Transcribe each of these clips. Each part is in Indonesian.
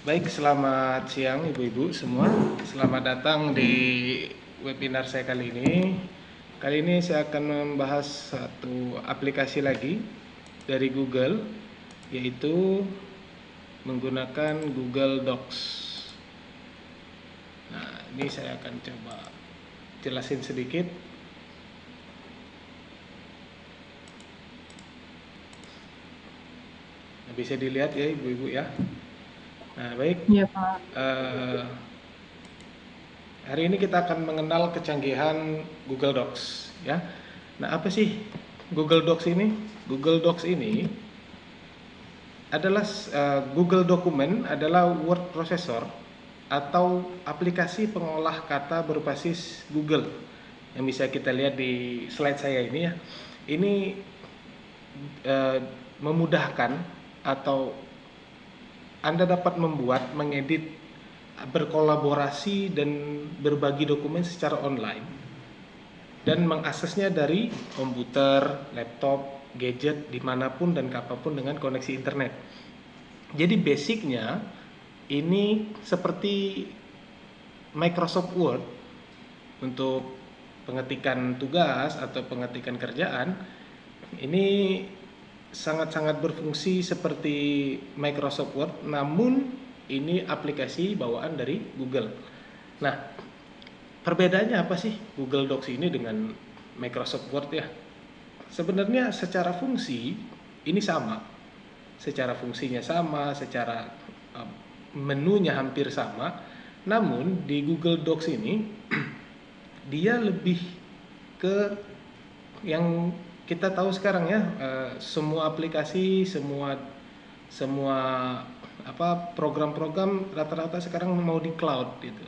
Baik, selamat siang Ibu-Ibu semua. Selamat datang di webinar saya kali ini. Kali ini saya akan membahas satu aplikasi lagi dari Google, yaitu menggunakan Google Docs. Nah, ini saya akan coba jelasin sedikit. Nah, bisa dilihat ya Ibu-Ibu ya. Nah, baik. Iya, Pak. Eh, Hari ini kita akan mengenal kecanggihan Google Docs, ya. Nah, apa sih Google Docs ini? Google Docs ini adalah Google Document adalah word processor atau aplikasi pengolah kata berbasis Google yang bisa kita lihat di slide saya ini ya. Ini eh, memudahkan atau Anda dapat membuat, mengedit, berkolaborasi dan berbagi dokumen secara online dan mengaksesnya dari komputer, laptop, gadget dimanapun dan kapanpun dengan koneksi internet. Jadi basicnya ini seperti Microsoft Word untuk pengetikan tugas atau pengetikan kerjaan. Ini sangat-sangat berfungsi seperti Microsoft Word, namun ini aplikasi bawaan dari Google. Nah, perbedaannya apa sih Google Docs ini dengan Microsoft Word ya? Sebenarnya secara fungsi ini sama, secara fungsinya sama, secara menunya hampir sama. Namun di Google Docs ini dia lebih ke yang kita tahu sekarang ya, semua aplikasi, semua semua program-program rata-rata sekarang mau di cloud gitu.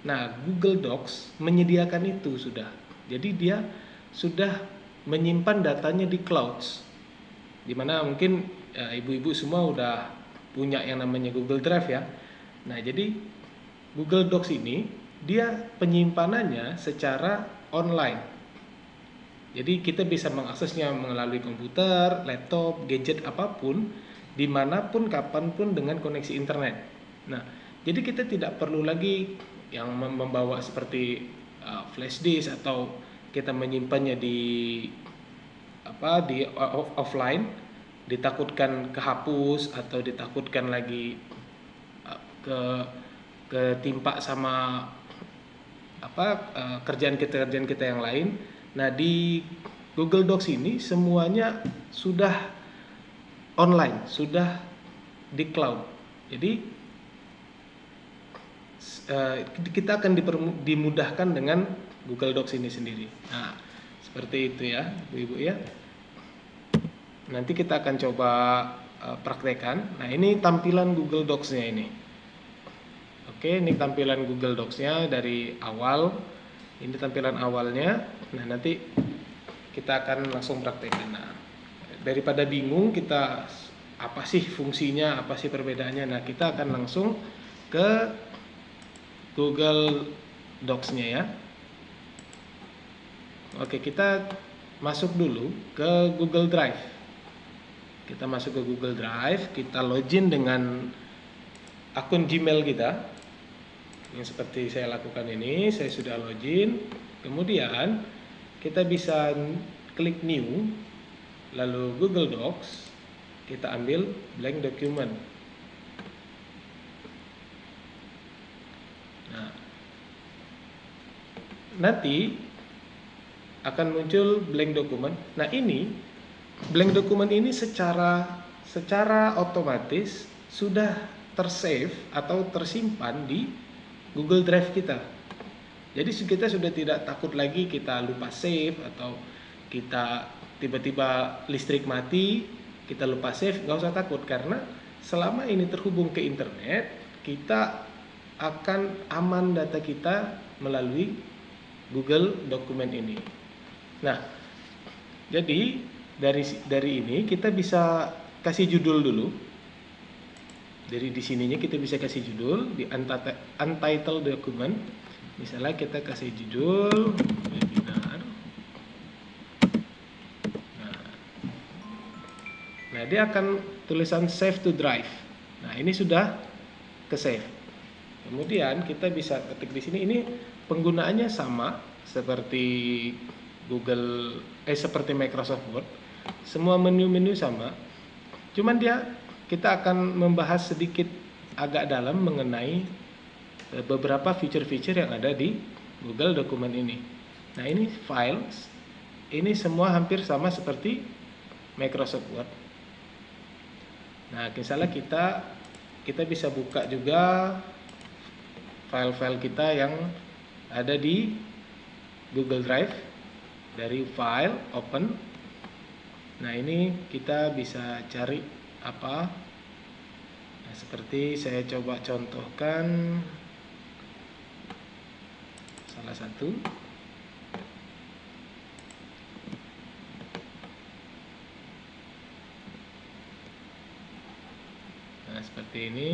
Nah, Google Docs menyediakan itu sudah. Jadi dia sudah menyimpan datanya di clouds. Dimana mungkin ibu-ibu semua udah punya yang namanya Google Drive ya. Nah, jadi Google Docs ini dia penyimpanannya secara online. Jadi kita bisa mengaksesnya melalui komputer, laptop, gadget apapun, dimanapun, kapanpun dengan koneksi internet. Nah, jadi kita tidak perlu lagi yang membawa seperti flash disk atau kita menyimpannya di offline, ditakutkan kehapus atau ditakutkan lagi ke ketimpa sama kerjaan kita yang lain. Nah, di Google Docs ini semuanya sudah online, sudah di cloud. Jadi kita akan dimudahkan dengan Google Docs ini sendiri. Nah, seperti itu ya, Ibu-ibu ya. Nanti kita akan coba praktekkan. Nah, ini tampilan Google Docs-nya ini. Oke, ini tampilan Google Docs-nya dari awal. Ini tampilan awalnya. Nah, nanti kita akan langsung praktekkan. Nah, daripada bingung kita apa sih fungsinya, apa sih perbedaannya. Nah, kita akan langsung ke Google Docs-nya ya. Oke, kita masuk dulu ke Google Drive. Kita masuk ke Google Drive, kita login dengan akun Gmail kita. Yang seperti saya lakukan ini, saya sudah login. Kemudian kita bisa klik new, lalu Google Docs, kita ambil blank document. Nah, nanti akan muncul blank document. Nah, ini blank document ini secara otomatis sudah tersave atau tersimpan di Google Drive kita. Jadi kita sudah tidak takut lagi kita lupa save atau kita tiba-tiba listrik mati, kita lupa save, nggak usah takut karena selama ini terhubung ke internet, kita akan aman data kita melalui Google Dokumen ini. Nah, jadi dari ini kita bisa kasih judul dulu. Dari di sininya kita bisa kasih judul di untitled document. Misalnya kita kasih judul webinar. Nah, dia akan tulisan save to drive. Nah, ini sudah ke save. Kemudian kita bisa ketik di sini, ini penggunaannya sama seperti seperti Microsoft Word. Semua menu-menu sama. Cuman kita akan membahas sedikit agak dalam mengenai beberapa feature-feature yang ada di Google Dokumen ini. Nah, ini files. Ini semua hampir sama seperti Microsoft Word. Nah, misalnya kita bisa buka juga file-file kita yang ada di Google Drive dari file open. Nah, ini kita bisa cari apa. Nah, seperti saya coba contohkan salah satu. Nah, seperti ini.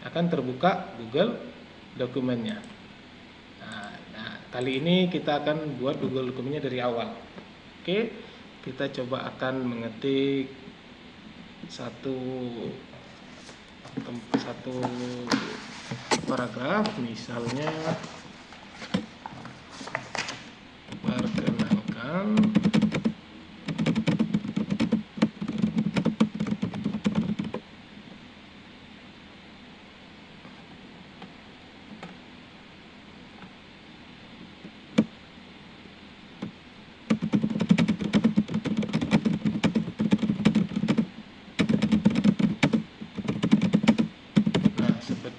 Akan terbuka Google dokumennya. Nah, kali ini kita akan buat Google dokumennya dari awal. Oke, kita coba akan mengetik satu paragraf, misalnya perkenalkan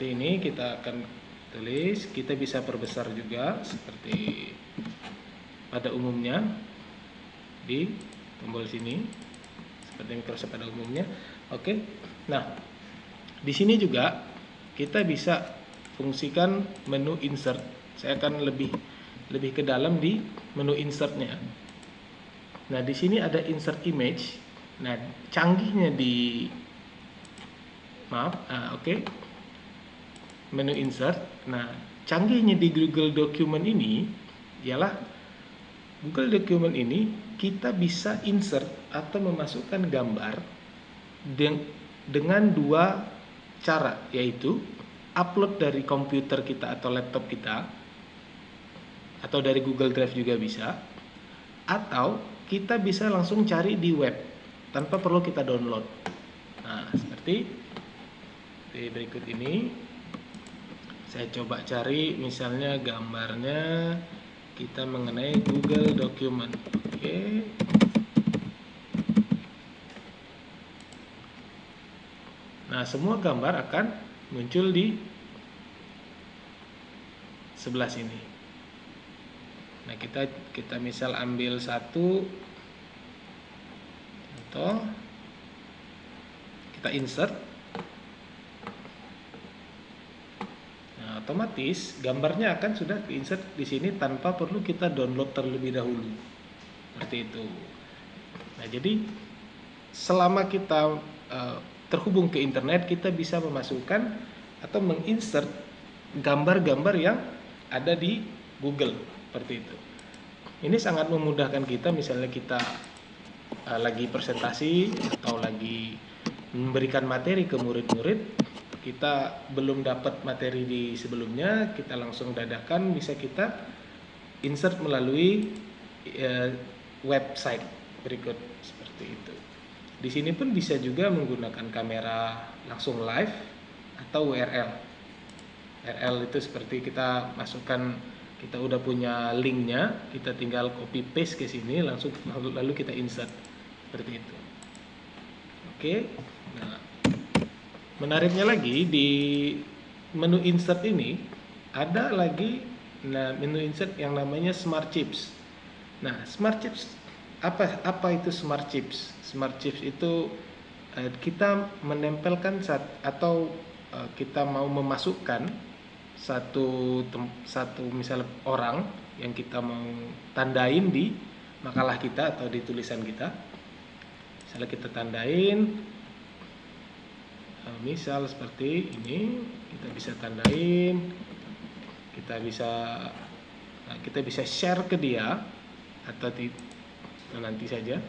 ini kita akan tulis. Kita bisa perbesar juga seperti pada umumnya di tombol sini, seperti Microsoft pada umumnya. Oke. Nah, di sini juga kita bisa fungsikan menu insert. Saya akan lebih ke dalam di menu insertnya. Nah, di sini ada insert image. Nah, canggihnya di menu insert. Nah, canggihnya di Google Document ini ialah Google Document ini kita bisa insert atau memasukkan gambar dengan dua cara, yaitu upload dari komputer kita atau laptop kita, atau dari Google Drive juga bisa, atau kita bisa langsung cari di web tanpa perlu kita download. Nah, seperti berikut ini. Saya coba cari misalnya gambarnya kita mengenai Google Document. Oke. Nah, semua gambar akan muncul di sebelah sini. Nah, kita misal ambil satu contoh, kita insert. Otomatis gambarnya akan sudah insert di sini tanpa perlu kita download terlebih dahulu. Seperti itu. Nah, jadi selama kita terhubung ke internet, kita bisa memasukkan atau menginsert gambar-gambar yang ada di Google, seperti itu. Ini sangat memudahkan kita, misalnya kita lagi presentasi atau lagi memberikan materi ke murid-murid, kita belum dapat materi di sebelumnya, kita langsung dadakan bisa kita insert melalui website berikut, seperti itu. Di sini pun bisa juga menggunakan kamera langsung live atau URL. URL itu seperti kita masukkan, kita udah punya linknya, kita tinggal copy paste ke sini langsung, lalu kita insert, seperti itu. Oke. Nah, menariknya lagi di menu insert ini ada lagi menu insert yang namanya Smart Chips. Nah, Smart Chips apa itu Smart Chips? Smart Chips itu kita menempelkan atau kita mau memasukkan satu misal orang yang kita mau tandain di makalah kita atau di tulisan kita. Misalnya kita tandain, misal seperti ini, kita bisa tandain, kita bisa share ke dia atau nanti saja.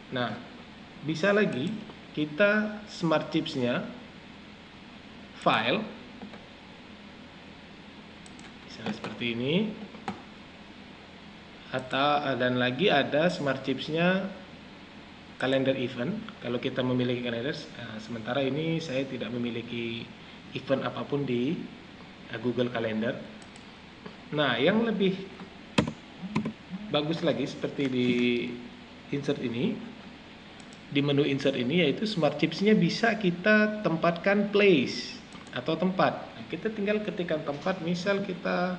Nah, bisa lagi kita smart chipsnya file, misalnya seperti ini, atau dan lagi ada smart chipsnya kalender event. Kalau kita memiliki kalender, sementara ini saya tidak memiliki event apapun di Google Calendar. Nah, yang lebih bagus lagi seperti di insert ini, di menu insert ini, yaitu smart chipsnya bisa kita tempatkan place atau tempat. Nah, kita tinggal ketikkan tempat, misal kita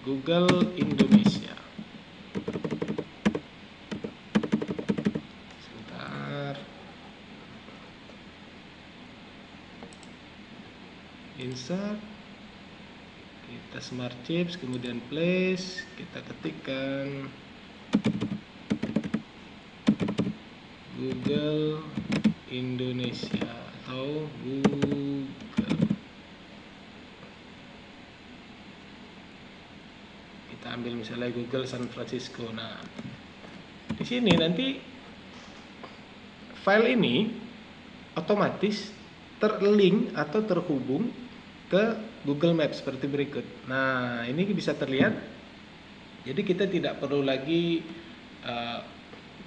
Google Indonesia. Sebentar. Insert, kita smart chips, kemudian place, kita ketikkan Google Indonesia atau Google. Kita ambil misalnya Google San Francisco. Nah, di sini nanti file ini otomatis terlink atau terhubung ke Google Maps seperti berikut. Nah, ini bisa terlihat. Jadi kita tidak perlu lagi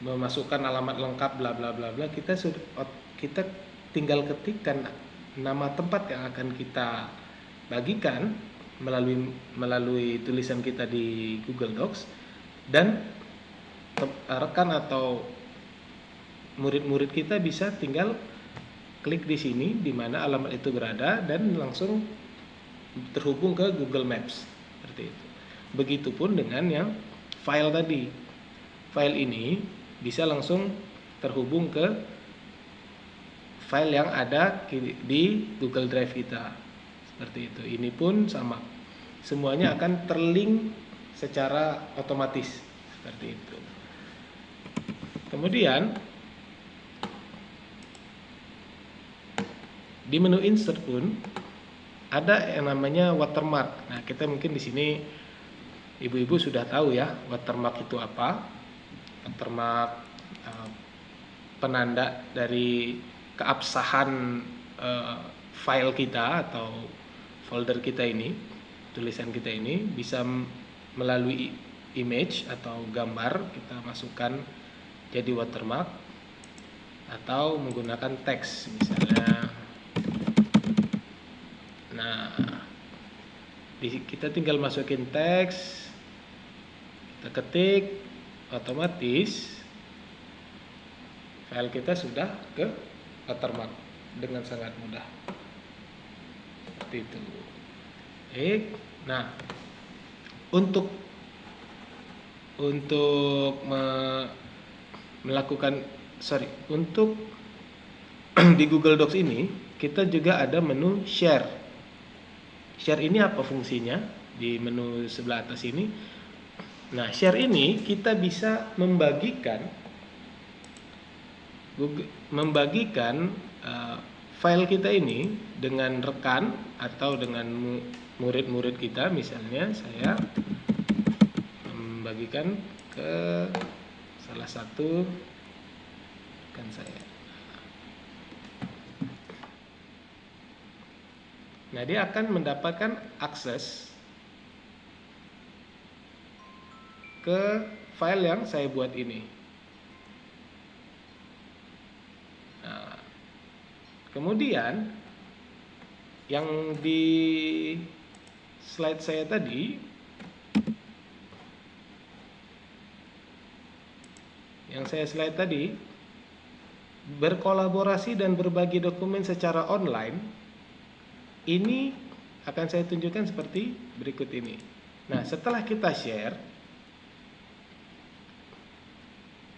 memasukkan alamat lengkap bla bla bla bla. Kita tinggal ketikkan nama tempat yang akan kita bagikan melalui tulisan kita di Google Docs, dan rekan atau murid-murid kita bisa tinggal klik di sini di mana alamat itu berada dan langsung terhubung ke Google Maps seperti itu. Begitupun dengan yang file tadi. File ini bisa langsung terhubung ke file yang ada di Google Drive kita. Seperti itu. Ini pun sama. Semuanya akan terlink secara otomatis seperti itu. Kemudian di menu insert pun ada yang namanya watermark. Nah, kita mungkin di sini ibu-ibu sudah tahu ya watermark itu apa. Watermark penanda dari keabsahan file kita atau folder kita ini, tulisan kita ini, bisa melalui image atau gambar kita masukkan jadi watermark, atau menggunakan teks misalnya. Nah, kita tinggal masukin teks, kita ketik, otomatis file kita sudah ke watermark dengan sangat mudah. Seperti itu. Nah, untuk di Google Docs ini kita juga ada menu share. Share ini apa fungsinya di menu sebelah atas ini? Nah, share ini kita bisa membagikan file kita ini dengan rekan atau dengan murid-murid kita. Misalnya saya membagikan ke salah satu rekan saya. Nah, dia akan mendapatkan akses ke file yang saya buat ini. Nah, kemudian yang di slide saya tadi, berkolaborasi dan berbagi dokumen secara online, ini akan saya tunjukkan seperti berikut ini. Nah, setelah kita share,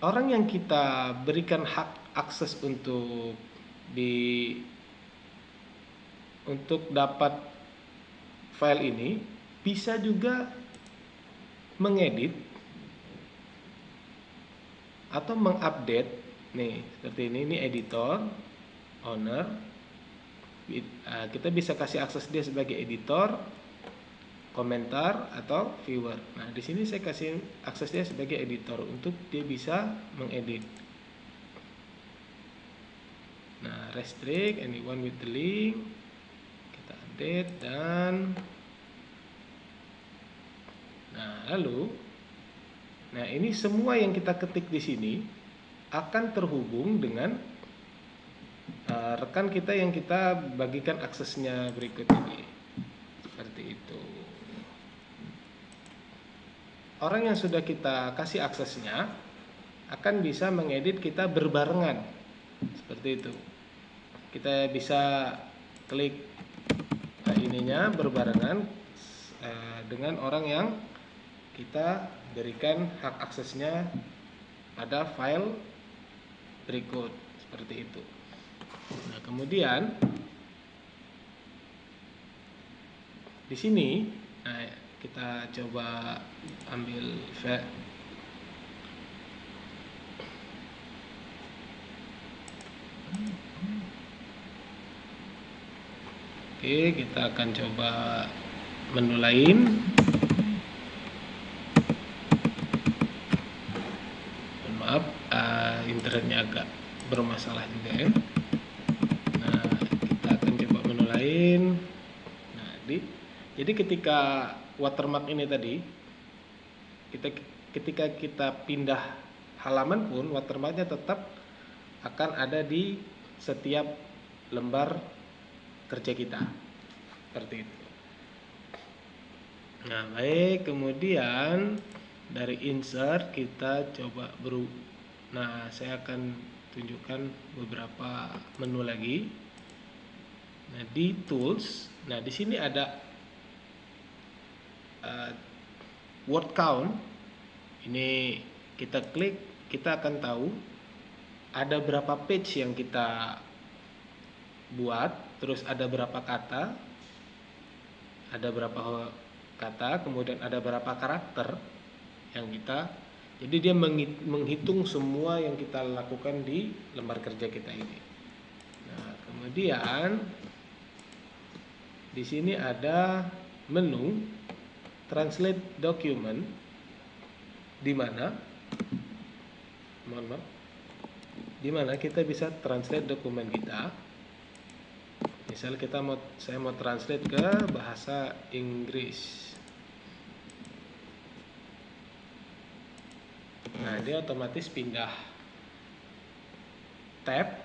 orang yang kita berikan hak akses untuk dapat file ini bisa juga mengedit atau mengupdate. Nih, seperti ini editor, owner. Kita bisa kasih akses dia sebagai editor, komentar atau viewer. Nah, di sini saya kasih aksesnya sebagai editor untuk dia bisa mengedit. Nah, restrict anyone with the link, kita update dan lalu ini semua yang kita ketik di sini akan terhubung dengan rekan kita yang kita bagikan aksesnya berikut ini. Seperti itu. Orang yang sudah kita kasih aksesnya akan bisa mengedit kita berbarengan. Seperti itu. Kita bisa klik ininya berbarengan dengan orang yang kita berikan hak aksesnya pada file berikut. Seperti itu. Nah, kemudian di sini kita coba ambil Oke, kita akan coba menu lain. Maaf, internetnya agak bermasalah juga ya. Nah, kita akan coba menu lain. Nah, jadi ketika watermark ini tadi, ketika kita pindah halaman pun watermarknya tetap akan ada di setiap lembar kerja kita, seperti itu. Nah, baik, kemudian dari insert kita coba Nah, saya akan tunjukkan beberapa menu lagi. Nah, di tools, nah di sini ada word count. Ini kita klik, kita akan tahu ada berapa page yang kita buat, terus ada berapa kata, kemudian ada berapa karakter yang kita. Jadi dia menghitung semua yang kita lakukan di lembar kerja kita ini. Nah, kemudian di sini ada menu translate document, di mana kita bisa translate dokumen kita. Misal saya mau translate ke bahasa Inggris. Nah, dia otomatis pindah tab,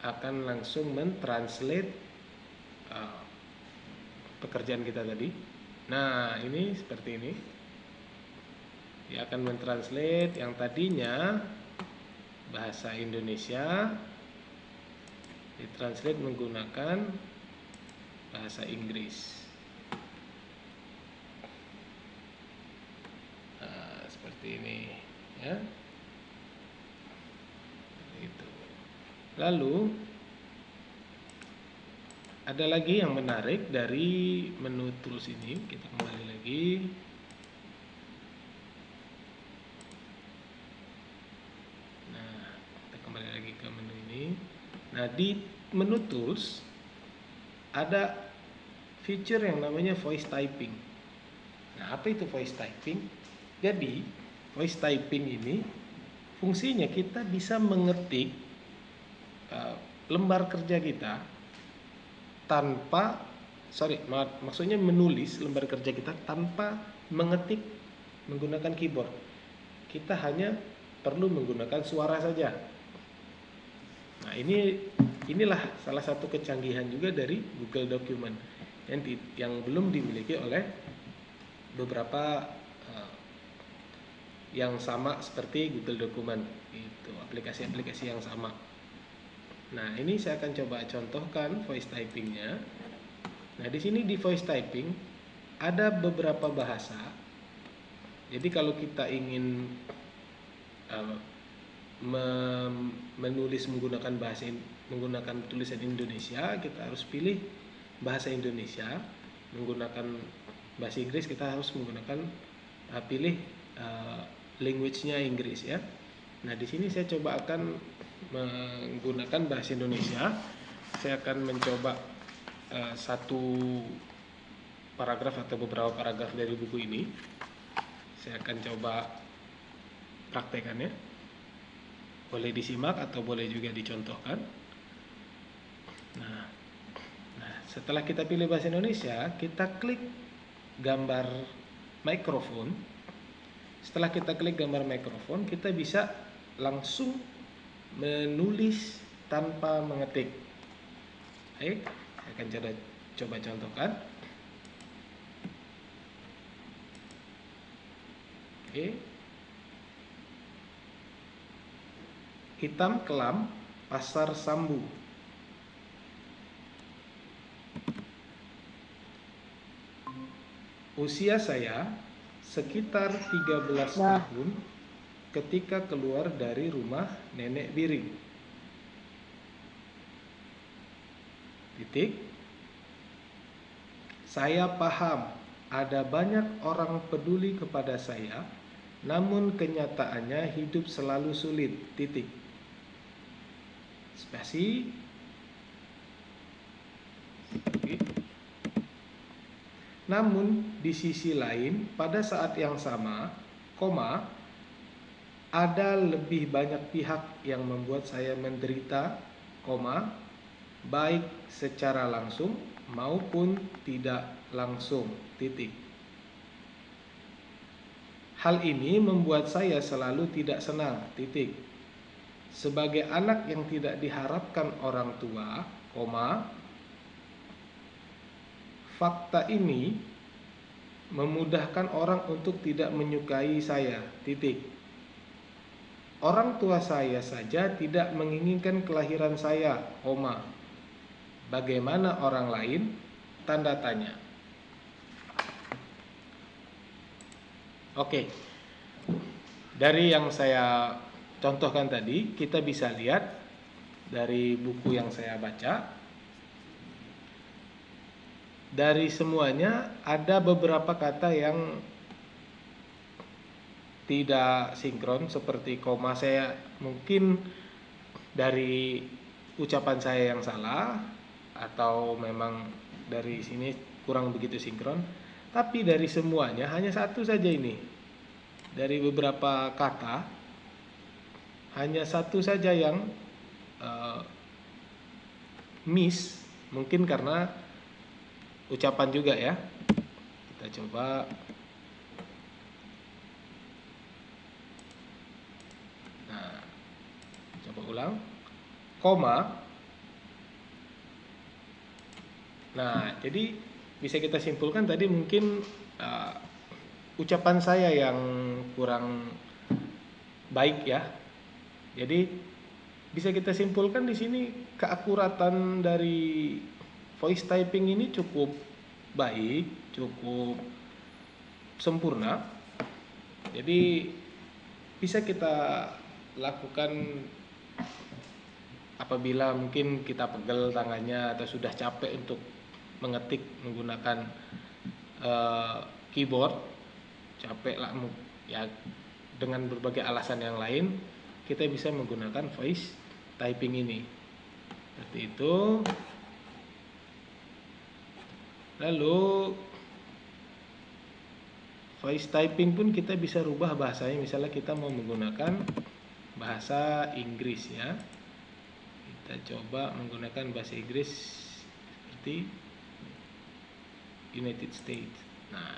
akan langsung mentranslate pekerjaan kita tadi. Nah, ini seperti ini. Dia akan mentranslate yang tadinya bahasa Indonesia ditranslate menggunakan bahasa Inggris. Nah, seperti ini ya. Itu. Lalu ada lagi yang menarik dari menu tools ini. Kita kembali lagi. Nah, kita kembali lagi ke menu ini. Nah, di menu tools ada feature yang namanya voice typing. Nah, apa itu voice typing? Jadi, voice typing ini fungsinya kita bisa mengetik lembar kerja kita maksudnya menulis lembar kerja kita tanpa mengetik menggunakan keyboard. Kita hanya perlu menggunakan suara saja. Nah, inilah salah satu kecanggihan juga dari Google Document yang belum dimiliki oleh beberapa yang sama seperti Google Document. Itu aplikasi-aplikasi yang sama. Nah, ini saya akan coba contohkan voice typingnya. Nah, di sini di voice typing ada beberapa bahasa. Jadi kalau kita ingin menulis menggunakan tulisan Indonesia, kita harus pilih bahasa Indonesia. Menggunakan bahasa Inggris, kita harus pilih language-nya Inggris ya. Nah, di sini saya coba akan menggunakan bahasa Indonesia. Saya akan mencoba satu paragraf atau beberapa paragraf dari buku ini. Saya akan coba praktekannya. Boleh disimak atau boleh juga dicontohkan. Nah, setelah kita pilih bahasa Indonesia, kita klik gambar mikrofon. Setelah kita klik gambar mikrofon, kita bisa langsung menulis tanpa mengetik. Baik, saya akan coba contohkan. Oke. Hitam kelam, pasar Sambu. Usia saya sekitar 13 tahun ketika keluar dari rumah nenek Biring. Titik. Saya paham ada banyak orang peduli kepada saya, namun kenyataannya hidup selalu sulit. Titik. Spasi. Oke. Namun di sisi lain, pada saat yang sama, koma, ada lebih banyak pihak yang membuat saya menderita, koma, baik secara langsung maupun tidak langsung. Titik. Hal ini membuat saya selalu tidak senang. Titik. Sebagai anak yang tidak diharapkan orang tua, koma, fakta ini memudahkan orang untuk tidak menyukai saya. Titik. Orang tua saya saja tidak menginginkan kelahiran saya, koma. Bagaimana orang lain? Tanda tanya. Oke. Dari yang saya contohkan tadi, kita bisa lihat dari buku yang saya baca. Dari semuanya ada beberapa kata yang tidak sinkron, seperti koma. Saya mungkin dari ucapan saya yang salah, atau memang dari sini kurang begitu sinkron. Tapi dari semuanya hanya satu saja ini. Dari beberapa kata hanya satu saja yang miss, mungkin karena ucapan juga ya. Kita coba. Nah, coba ulang. Koma. Nah, jadi bisa kita simpulkan tadi mungkin ucapan saya yang kurang baik ya. Jadi bisa kita simpulkan di sini keakuratan dari voice typing ini cukup baik, cukup sempurna. Jadi bisa kita lakukan apabila mungkin kita pegel tangannya atau sudah capek untuk mengetik menggunakan keyboard, capek lah ya, dengan berbagai alasan yang lain, kita bisa menggunakan voice typing ini. Seperti itu. Lalu voice typing pun kita bisa rubah bahasanya. Misalnya kita mau menggunakan bahasa Inggris ya. Kita coba menggunakan bahasa Inggris seperti United States. Nah,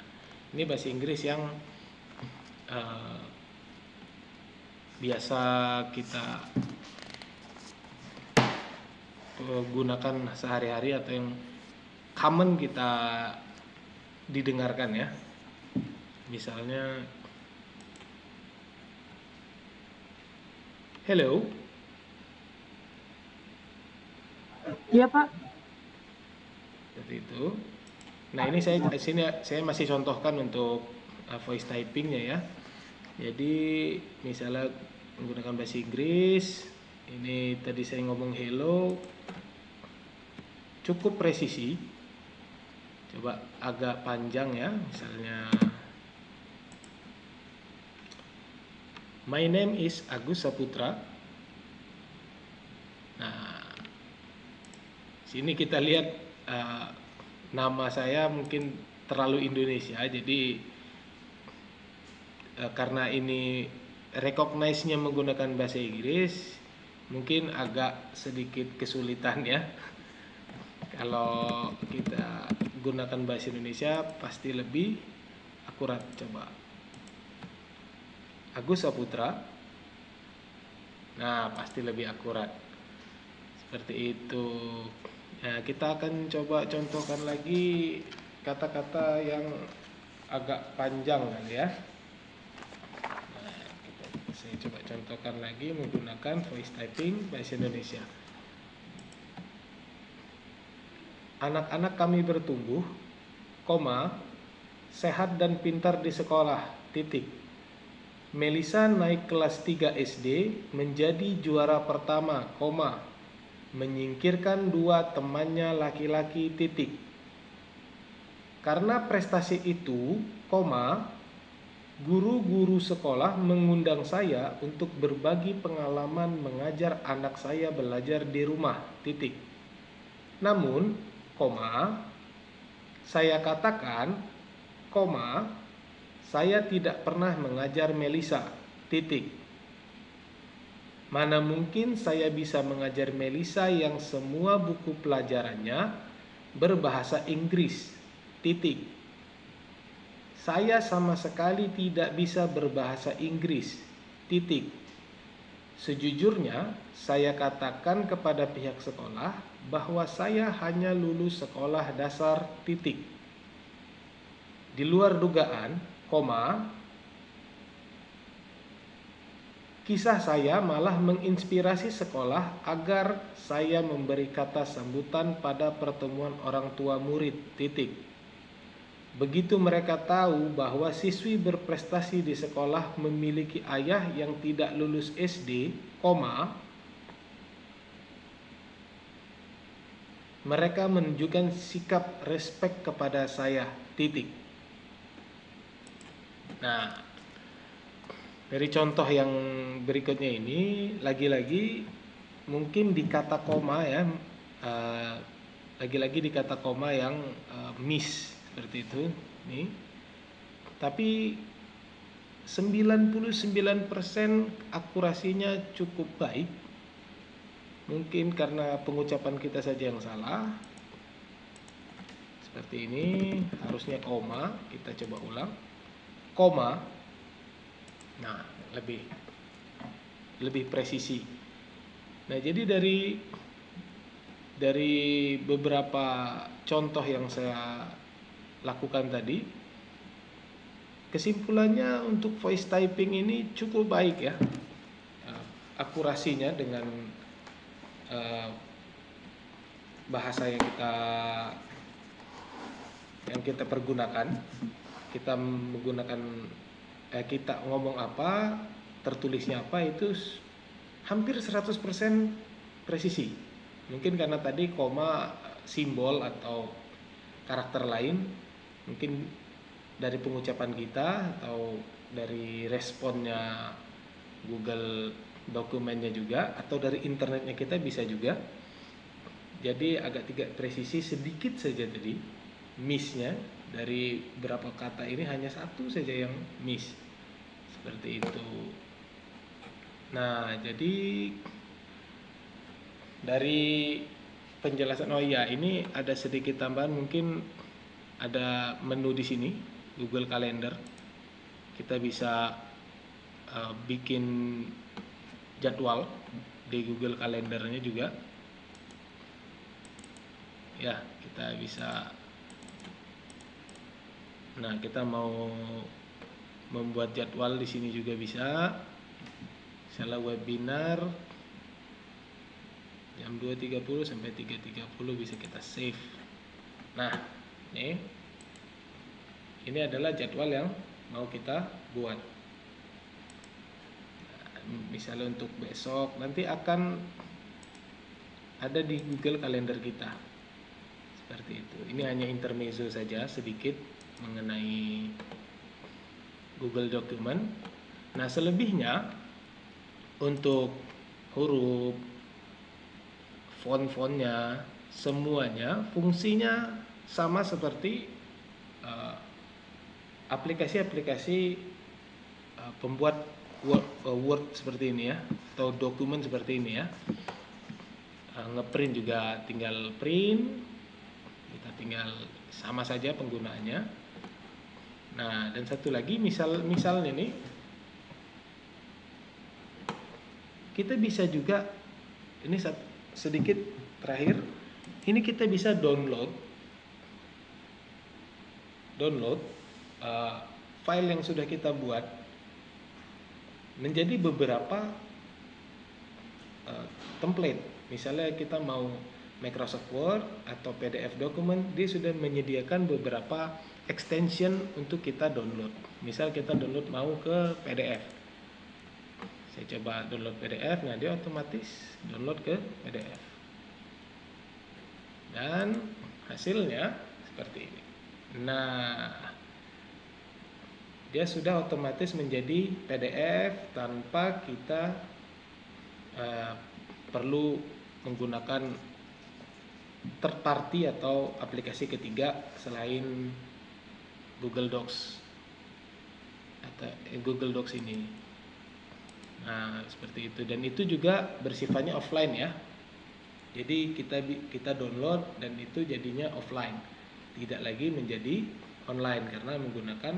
ini bahasa Inggris yang biasa kita gunakan sehari-hari atau yang common kita didengarkan ya. Misalnya hello. Iya, Pak. Seperti itu. Nah, ini saya masih contohkan untuk voice typingnya ya. Jadi misalnya menggunakan bahasa Inggris, ini tadi saya ngomong hello, cukup presisi. Coba agak panjang ya, misalnya my name is Agus Saputra. Nah, sini kita lihat nama saya mungkin terlalu Indonesia, jadi karena ini recognize-nya menggunakan bahasa Inggris, mungkin agak sedikit kesulitan ya. Kalau kita gunakan bahasa Indonesia pasti lebih akurat. Coba Agus Saputra, nah pasti lebih akurat seperti itu. Nah, kita akan coba contohkan lagi kata-kata yang agak panjang kali ya. Saya coba contohkan lagi menggunakan voice typing bahasa Indonesia. Anak-anak kami bertumbuh, sehat dan pintar di sekolah, titik. Melisa naik kelas 3 SD menjadi juara pertama, menyingkirkan 2 temannya laki-laki, titik. Karena prestasi itu, guru-guru sekolah mengundang saya untuk berbagi pengalaman mengajar anak saya belajar di rumah, titik. Namun, saya katakan, saya tidak pernah mengajar Melisa, titik. Mana mungkin saya bisa mengajar Melisa yang semua buku pelajarannya berbahasa Inggris, titik. Saya sama sekali tidak bisa berbahasa Inggris, titik. Sejujurnya, saya katakan kepada pihak sekolah bahwa saya hanya lulus sekolah dasar, titik. Di luar dugaan, kisah saya malah menginspirasi sekolah agar saya memberi kata sambutan pada pertemuan orang tua murid, titik. Begitu mereka tahu bahwa siswi berprestasi di sekolah memiliki ayah yang tidak lulus SD, mereka menunjukkan sikap respek kepada saya, titik. Nah, dari contoh yang berikutnya ini, lagi-lagi mungkin di kata koma ya, lagi-lagi di kata koma yang miss seperti itu nih. Tapi 99% akurasinya cukup baik. Mungkin karena pengucapan kita saja yang salah. Seperti ini, harusnya koma, kita coba ulang. Nah, lebih presisi. Nah, jadi dari beberapa contoh yang saya lakukan tadi, kesimpulannya untuk voice typing ini cukup baik ya, akurasinya dengan bahasa yang kita pergunakan. Kita menggunakan kita ngomong apa, tertulisnya apa, itu hampir 100% presisi. Mungkin karena tadi simbol atau karakter lain, mungkin dari pengucapan kita atau dari responnya Google dokumennya juga, atau dari internetnya kita bisa juga. Jadi agak tidak presisi, sedikit saja tadi missnya. Dari berapa kata ini hanya 1 saja yang miss, seperti itu. Nah, jadi dari penjelasan, ini ada sedikit tambahan, mungkin ada menu di sini, Google Calendar. Kita bisa bikin jadwal di Google Calendarnya juga. Ya, kita bisa. Nah, kita mau membuat jadwal di sini juga bisa. Misalnya webinar jam 2.30 sampai 3.30 bisa kita save. Nah, ini adalah jadwal yang mau kita buat. Misalnya untuk besok, nanti akan ada di Google Calendar kita. Seperti itu. Ini hanya intermezzo saja sedikit mengenai Google Document. Nah, selebihnya untuk huruf, font-fontnya, semuanya fungsinya sama seperti eh, aplikasi-aplikasi pembuat Word seperti ini ya, atau dokumen seperti ini ya. Ngeprint juga tinggal print, kita tinggal sama saja penggunaannya. Nah, dan satu lagi misalnya nih, kita bisa juga, ini sedikit terakhir, ini kita bisa download file yang sudah kita buat menjadi beberapa template. Misalnya kita mau Microsoft Word atau PDF dokumen, dia sudah menyediakan beberapa extension untuk kita download. Misal kita download mau ke PDF, saya coba download PDF, nah dia otomatis download ke PDF dan hasilnya seperti ini. Nah, dia sudah otomatis menjadi PDF tanpa kita perlu menggunakan third party atau aplikasi ketiga selain Google Docs atau Google Docs ini. Nah, seperti itu, dan itu juga bersifatnya offline ya. Jadi kita download dan itu jadinya offline, tidak lagi menjadi online karena menggunakan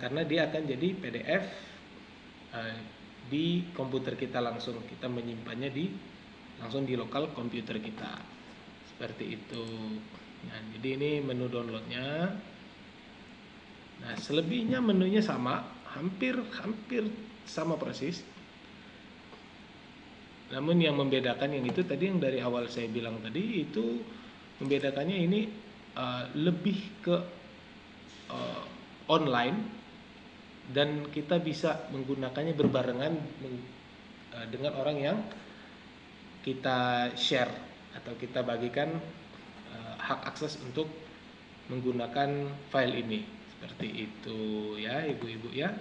karena dia akan jadi PDF di komputer kita langsung, kita menyimpannya langsung di lokal komputer kita, seperti itu. Nah, jadi ini menu downloadnya. Nah, selebihnya menunya sama, hampir sama persis. Namun yang membedakan yang itu tadi, yang dari awal saya bilang tadi, itu membedakannya ini lebih ke online, dan kita bisa menggunakannya berbarengan dengan orang yang kita share atau kita bagikan hak akses untuk menggunakan file ini, seperti itu ya ibu-ibu ya.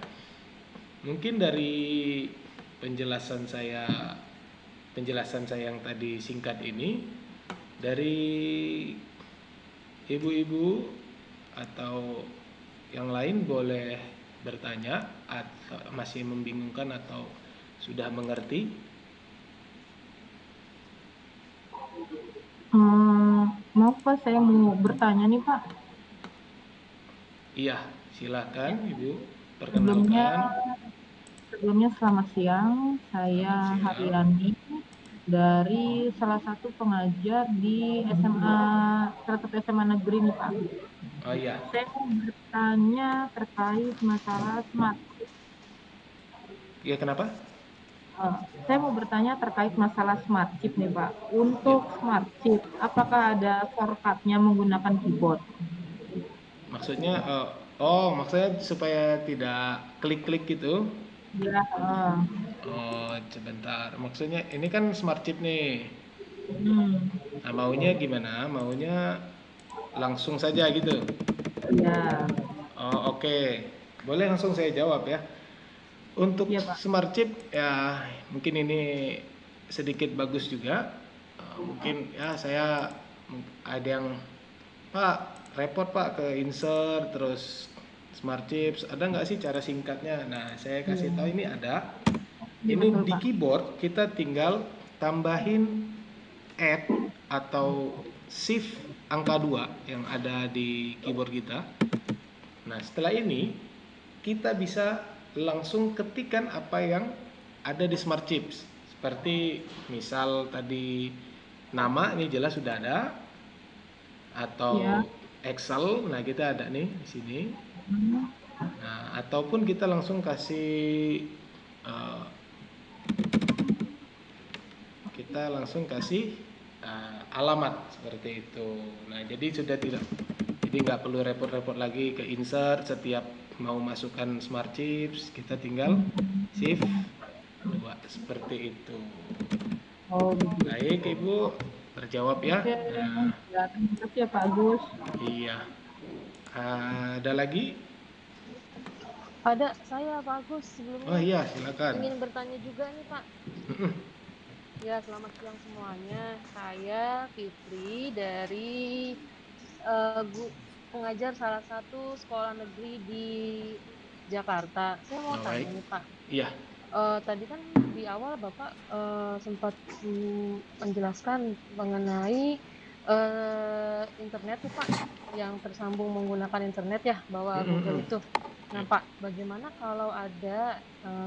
Mungkin dari penjelasan saya yang tadi singkat ini, dari ibu-ibu atau yang lain boleh bertanya atau masih membingungkan atau sudah mengerti. Maaf Pak, saya mau bertanya nih Pak. Iya, silakan Ibu, Sebelumnya, perkenalkan. selamat siang. Selamat Saya siang. Haryani dari salah satu pengajar di SMA, salah satu SMA negeri nih Pak. Oh iya, Saya mau bertanya terkait masalah smart. iya kenapa? Saya mau bertanya terkait masalah smart chip nih Pak. Ya, Untuk smart chip, apakah ada shortcut-nya menggunakan keyboard? maksudnya maksudnya supaya tidak klik-klik gitu. Ya, Oh, sebentar. Maksudnya ini kan smart chip nih. hmm, Nah, maunya gimana? Maunya langsung saja gitu. ya, Oh, oke. Boleh langsung saya jawab ya. Untuk iya Pak. smart chip ya, mungkin ini sedikit bagus juga. Mungkin ya saya ada yang Pak, repot Pak ke insert terus smart chips. Ada nggak sih cara singkatnya? Nah, saya kasih tahu Iya, ini ada. iya betul Ini di Pak. keyboard kita tinggal tambahin add atau shift angka 2 yang ada di keyboard kita. Nah, setelah ini kita bisa langsung ketikkan apa yang ada di smart chips. Seperti misal tadi nama ini jelas sudah ada, Ya, atau Excel, nah kita ada nih di sini. hmm, Nah, ataupun kita langsung kasih eh, alamat seperti itu. Nah, jadi sudah tidak, jadi nggak perlu repot-repot lagi ke insert setiap mau masukkan smart chips, kita tinggal shift 2 seperti itu. oh begitu. Baik Ibu, terjawab ya. Oke, Nah, ya terima kasih ya Pak Agus. iya. Ada lagi? Ada, saya bagus Oh sebelumnya iya, silakan. ingin bertanya juga nih Pak. Ya, selamat siang semuanya. Saya Fitri dari pengajar salah satu sekolah negeri di Jakarta. Saya mau tanya Baik. nih Pak. Iya. Tadi kan di awal Bapak sempat menjelaskan mengenai internet tuh Pak, yang tersambung menggunakan internet ya, bahwa Mm, mm, Google mm. itu. Nah Ya. Pak, bagaimana kalau ada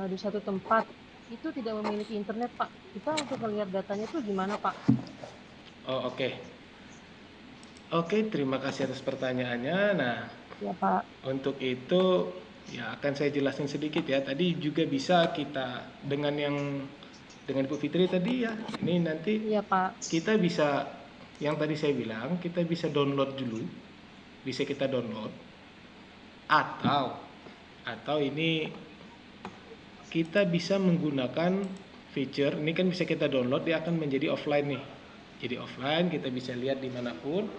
di suatu tempat itu tidak memiliki internet Pak? Kita untuk melihat datanya tuh gimana Pak? Oh, oke. Oke, terima kasih atas pertanyaannya. Nah, Ya Pak. untuk itu ya akan saya jelasin sedikit ya. Tadi juga bisa kita dengan Bu Fitri tadi ya. Ini nanti Iya Pak. kita bisa yang tadi saya bilang, kita bisa download dulu. Bisa kita download atau ini kita bisa menggunakan feature ini kan bisa kita download, dia akan menjadi offline nih. Jadi offline kita bisa lihat dimanapun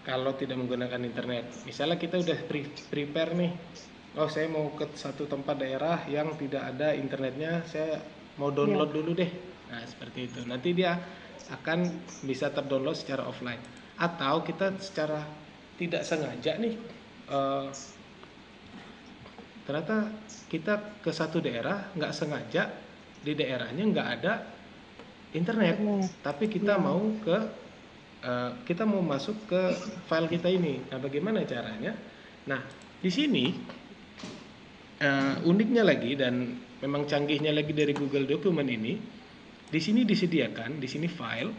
kalau tidak menggunakan internet. Misalnya kita udah prepare nih, oh saya mau ke satu tempat daerah yang tidak ada internetnya, saya mau Iya. download dulu deh. Nah seperti itu, nanti dia akan bisa terdownload secara offline. Atau kita secara tidak sengaja nih, ternyata kita ke satu daerah nggak sengaja, di daerahnya nggak ada internet, Internet. tapi kita Iya. mau kita mau masuk ke file kita ini. Nah, bagaimana caranya? Nah, di sini uniknya lagi dan memang canggihnya lagi dari Google Document ini, di sini disediakan, di sini file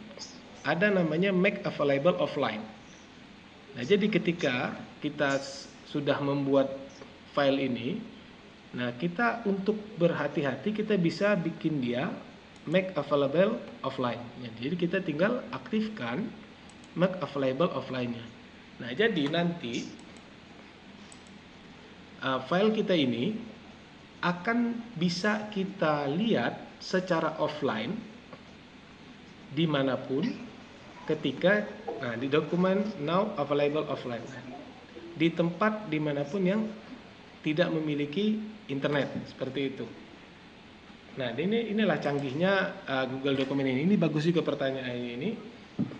ada namanya Make Available Offline. Nah, jadi ketika kita sudah membuat file ini, nah kita untuk berhati-hati kita bisa bikin dia make available offline. Jadi kita tinggal aktifkan make available offline-nya. Nah, jadi nanti file kita ini akan bisa kita lihat secara offline dimanapun ketika di dokumen now available offline, di tempat dimanapun yang tidak memiliki internet seperti itu. Nah, inilah canggihnya Google Dokumen ini. Ini bagus juga pertanyaan ini.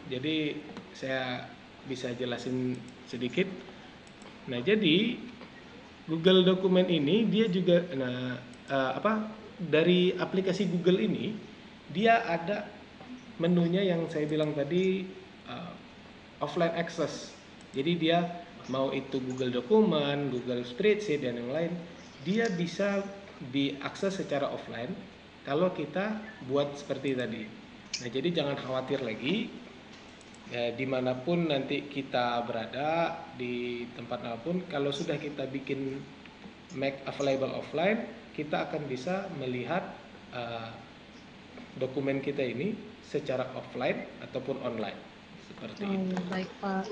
Jadi saya bisa jelasin sedikit. Nah, jadi Google Dokumen ini dia juga dari aplikasi Google ini dia ada menunya yang saya bilang tadi offline access. Jadi dia mau itu Google Dokumen, Google Spreadsheet dan yang lain, dia bisa diakses secara offline kalau kita buat seperti tadi. Nah, jadi jangan khawatir lagi ya, dimanapun nanti kita berada di tempat apapun, kalau sudah kita bikin make available offline, kita akan bisa melihat dokumen kita ini secara offline ataupun online seperti itu. Baik Pak.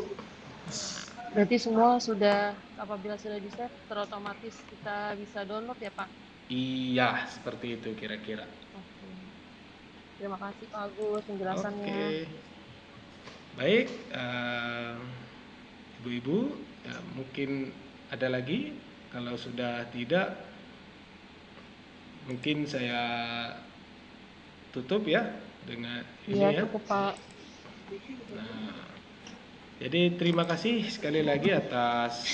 Berarti semua sudah, apabila sudah di-save, terotomatis kita bisa download ya Pak? Iya, seperti itu kira-kira. Oke. Terima kasih Pak Agus penjelasannya. Oke. Baik, ibu-ibu, ya, mungkin ada lagi. Kalau sudah tidak, mungkin saya tutup ya dengan ini Iya, ya. cukup Pak. Nah, jadi terima kasih sekali lagi atas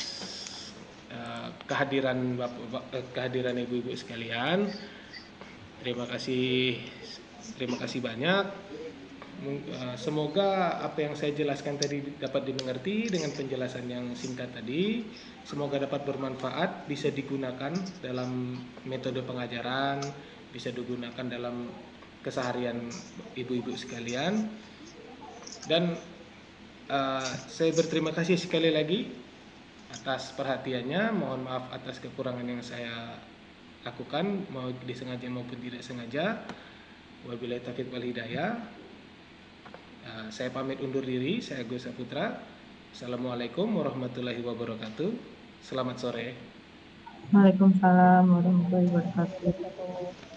kehadiran ibu-ibu sekalian. Terima kasih banyak. Semoga apa yang saya jelaskan tadi dapat dimengerti dengan penjelasan yang singkat tadi. Semoga dapat bermanfaat, bisa digunakan dalam metode pengajaran, bisa digunakan dalam keseharian ibu-ibu sekalian. Dan saya berterima kasih sekali lagi atas perhatiannya. Mohon maaf atas kekurangan yang saya lakukan, mau disengaja maupun tidak sengaja. Wabillahi taufiq wal hidayah. Saya pamit undur diri. Saya Agus Saputra. Assalamualaikum warahmatullahi wabarakatuh. Selamat sore. Waalaikumsalam warahmatullahi wabarakatuh.